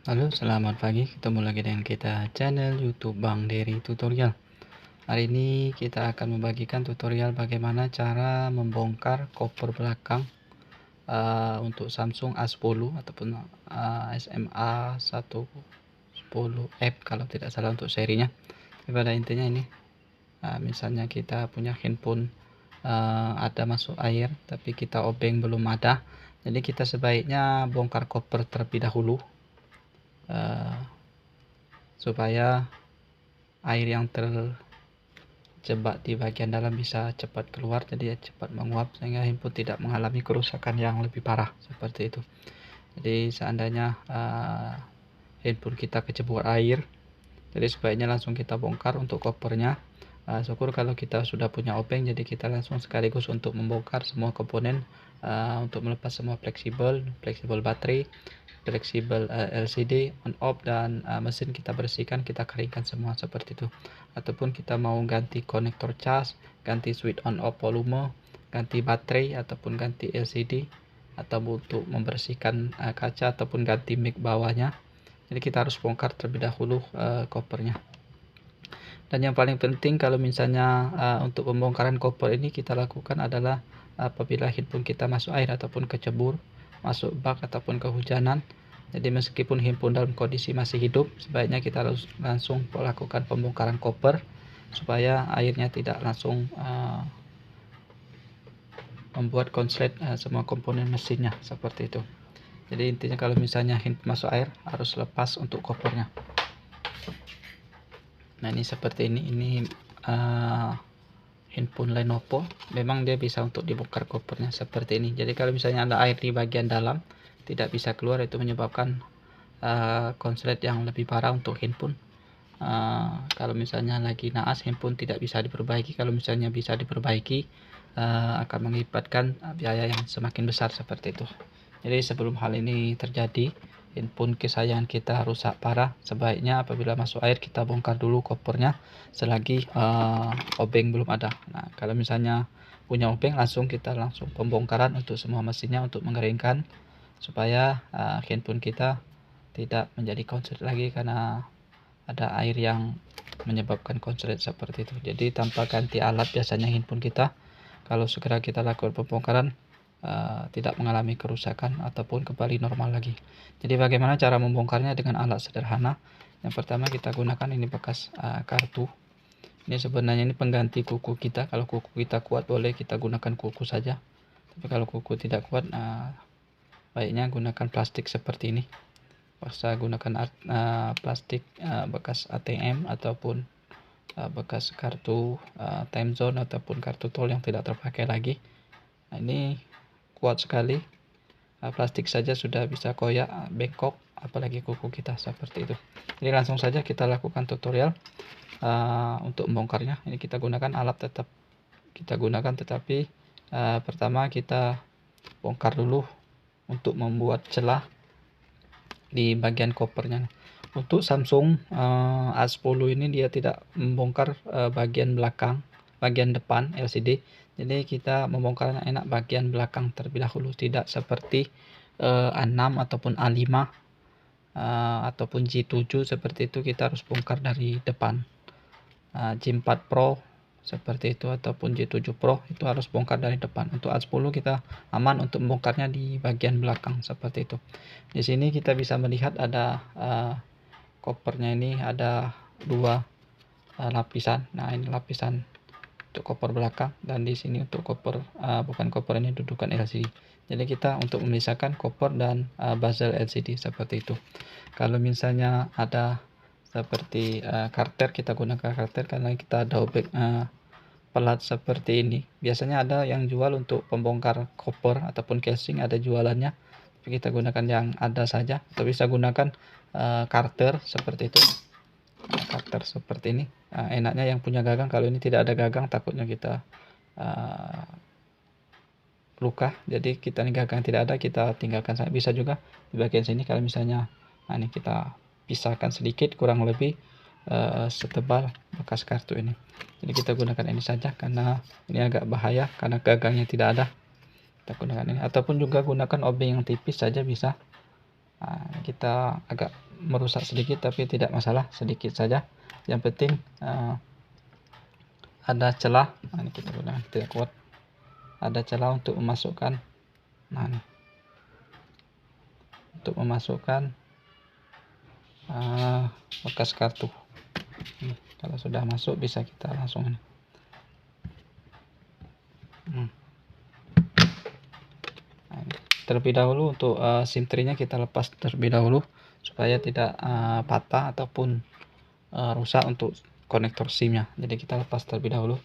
Halo, selamat pagi. Ketemu lagi dengan kita channel YouTube Bang Dery Tutorial. Hari ini kita akan membagikan tutorial bagaimana cara membongkar koper belakang untuk Samsung A10 ataupun SMA 110F kalau tidak salah untuk serinya. Pada intinya ini, misalnya kita punya handphone ada masuk air tapi kita obeng belum ada, jadi kita sebaiknya bongkar koper terlebih dahulu supaya air yang terjebak di bagian dalam bisa cepat keluar, jadi cepat menguap sehingga handphone tidak mengalami kerusakan yang lebih parah seperti itu. Jadi seandainya handphone kita kecebur air, jadi sebaiknya langsung kita bongkar untuk kopernya. Syukur kalau kita sudah punya obeng, jadi kita langsung sekaligus untuk membongkar semua komponen, untuk melepas semua fleksibel baterai, fleksibel LCD on off, dan mesin kita bersihkan, kita keringkan semua seperti itu. Ataupun kita mau ganti konektor cas, ganti switch on off volume, ganti baterai ataupun ganti LCD, atau untuk membersihkan kaca ataupun ganti mic bawahnya, jadi kita harus bongkar terlebih dahulu kopernya. Dan yang paling penting kalau misalnya untuk pembongkaran koper ini kita lakukan adalah apabila handphone kita masuk air ataupun kecebur, masuk bak ataupun kehujanan. Jadi meskipun handphone dalam kondisi masih hidup, sebaiknya kita harus langsung melakukan pembongkaran koper supaya airnya tidak langsung membuat konslet semua komponen mesinnya seperti itu. Jadi intinya kalau misalnya handphone masuk air, harus lepas untuk kopernya. Nah, ini seperti ini handphone Lenovo, memang dia bisa untuk dibongkar kopernya seperti ini. Jadi kalau misalnya ada air di bagian dalam tidak bisa keluar, itu menyebabkan konslet yang lebih parah untuk handphone. Kalau misalnya lagi naas, handphone tidak bisa diperbaiki. Kalau misalnya bisa diperbaiki, akan mengakibatkan biaya yang semakin besar seperti itu. Jadi sebelum hal ini terjadi, handphone kesayangan kita rusak parah, sebaiknya apabila masuk air kita bongkar dulu kopernya selagi obeng belum ada. Nah, kalau misalnya punya obeng, kita langsung pembongkaran untuk semua mesinnya untuk mengeringkan supaya handphone kita tidak menjadi konslet lagi karena ada air yang menyebabkan konslet seperti itu. Jadi tanpa ganti alat, biasanya handphone kita kalau segera kita lakukan pembongkaran tidak mengalami kerusakan ataupun kembali normal lagi. Jadi bagaimana cara membongkarnya? Dengan alat sederhana. Yang pertama kita gunakan ini bekas kartu. Ini sebenarnya ini pengganti kuku kita. Kalau kuku kita kuat boleh kita gunakan kuku saja. Tapi kalau kuku tidak kuat, baiknya gunakan plastik seperti ini. Bisa gunakan plastik bekas ATM ataupun bekas kartu time zone ataupun kartu tol yang tidak terpakai lagi. Nah, ini kuat sekali, plastik saja sudah bisa koyak, bengkok, apalagi kuku kita seperti itu. Jadi langsung saja kita lakukan tutorial untuk membongkarnya. Ini kita gunakan alat tetap kita gunakan, tetapi pertama kita bongkar dulu untuk membuat celah di bagian kopernya. Untuk Samsung A10 ini dia tidak membongkar bagian belakang, bagian depan LCD. Jadi kita membongkarnya enak bagian belakang terlebih dahulu, tidak seperti A6 ataupun A5 ataupun J7 seperti itu, kita harus bongkar dari depan. J4 Pro seperti itu ataupun J7 Pro itu harus bongkar dari depan. Untuk A10 kita aman untuk membongkarnya di bagian belakang seperti itu. Di sini kita bisa melihat ada kopernya, ini ada dua lapisan. Nah, ini lapisan untuk koper belakang, dan di sini untuk koper bukan koper, ini dudukan LCD. Jadi kita untuk memisahkan koper dan bezel LCD seperti itu. Kalau misalnya ada seperti karter, kita gunakan karter karena kita ada obeng pelat seperti ini. Biasanya ada yang jual untuk pembongkar koper ataupun casing, ada jualannya. Tapi kita gunakan yang ada saja, atau bisa gunakan karter seperti itu. Karter seperti ini enaknya yang punya gagang. Kalau ini tidak ada gagang, takutnya kita luka. Jadi kita ini gagang tidak ada, kita tinggalkan saja. Bisa juga di bagian sini kalau misalnya ini kita pisahkan sedikit, kurang lebih setebal bekas kartu ini. Jadi kita gunakan ini saja karena ini agak bahaya karena gagangnya tidak ada. Kita gunakan ini, ataupun juga gunakan obeng yang tipis saja bisa. Kita agak merusak sedikit, tapi tidak masalah, sedikit saja. Yang penting ada celah. Nah, ini kita gunakan tidak kuat, ada celah untuk memasukkan. Nah, ini untuk memasukkan bekas kartu. Kalau sudah masuk bisa kita langsung ini. Nah, terlebih dahulu untuk SIM tray-nya kita lepas terlebih dahulu supaya tidak patah ataupun rusak untuk konektor SIM-nya. Jadi kita lepas terlebih dahulu.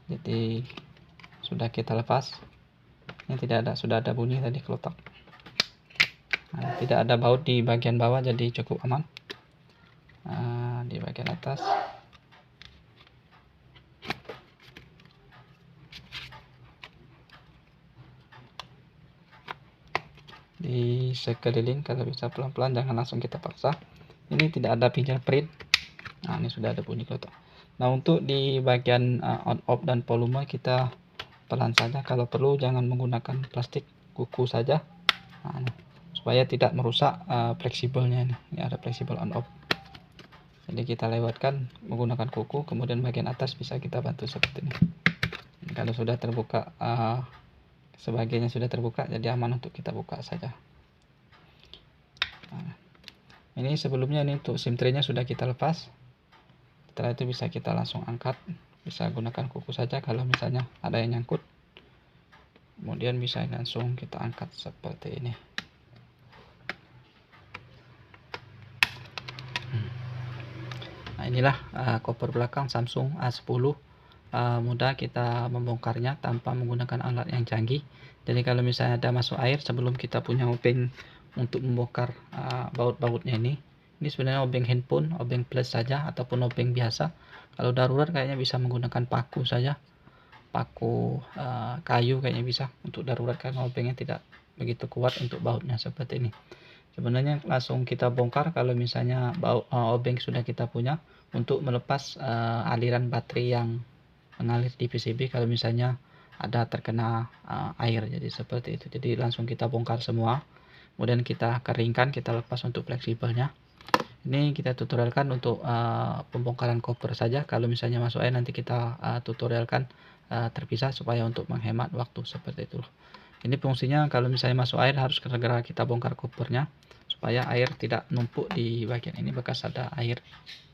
Jadi sudah kita lepas. Ini tidak ada, sudah ada bunyi tadi kelotak. Nah, tidak ada baut di bagian bawah, jadi cukup aman. Di bagian atas di sekeliling, kalau bisa pelan-pelan, jangan langsung kita paksa. Ini tidak ada fingerprint. Nah, ini sudah ada bunyi kelotak. Nah, untuk di bagian on off dan volume kita pelan saja, kalau perlu jangan menggunakan plastik, kuku saja. Nah, ini, supaya tidak merusak fleksibelnya. Ini ada fleksibel on off, jadi kita lewatkan menggunakan kuku, kemudian bagian atas bisa kita bantu seperti ini. Kalau sudah terbuka, sebagiannya sudah terbuka, jadi aman untuk kita buka saja. Nah, ini sebelumnya ini untuk SIM tray-nya sudah kita lepas. Setelah itu bisa kita langsung angkat, bisa gunakan kuku saja kalau misalnya ada yang nyangkut. Kemudian bisa langsung kita angkat seperti ini. Nah, inilah koper belakang Samsung A10. Mudah kita membongkarnya tanpa menggunakan alat yang canggih. Jadi kalau misalnya ada masuk air, sebelum kita punya obeng untuk membongkar baut-bautnya ini sebenarnya obeng handphone, obeng plus saja ataupun obeng biasa. Kalau darurat kayaknya bisa menggunakan paku saja, paku kayu kayaknya bisa untuk darurat, karena obengnya tidak begitu kuat untuk bautnya seperti ini. Sebenarnya langsung kita bongkar kalau misalnya obeng sudah kita punya, untuk melepas aliran baterai yang mengalir di PCB kalau misalnya ada terkena air. Jadi seperti itu, jadi langsung kita bongkar semua, kemudian kita keringkan, kita lepas untuk fleksibelnya. Ini kita tutorialkan untuk pembongkaran koper saja. Kalau misalnya masuk air, nanti kita tutorialkan terpisah supaya untuk menghemat waktu seperti itu. Ini fungsinya kalau misalnya masuk air harus segera kita bongkar kopernya supaya air tidak numpuk di bagian ini bekas ada air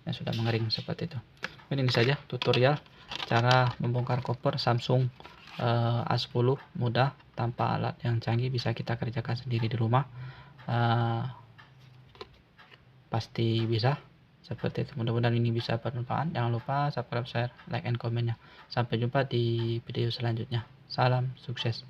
yang sudah mengering seperti itu. Ini saja tutorial cara membongkar koper Samsung A10, mudah tanpa alat yang canggih, bisa kita kerjakan sendiri di rumah. Pasti bisa seperti itu. Mudah-mudahan ini bisa bermanfaat. Jangan lupa subscribe, share, like, and komennya. Sampai jumpa di video selanjutnya. Salam sukses.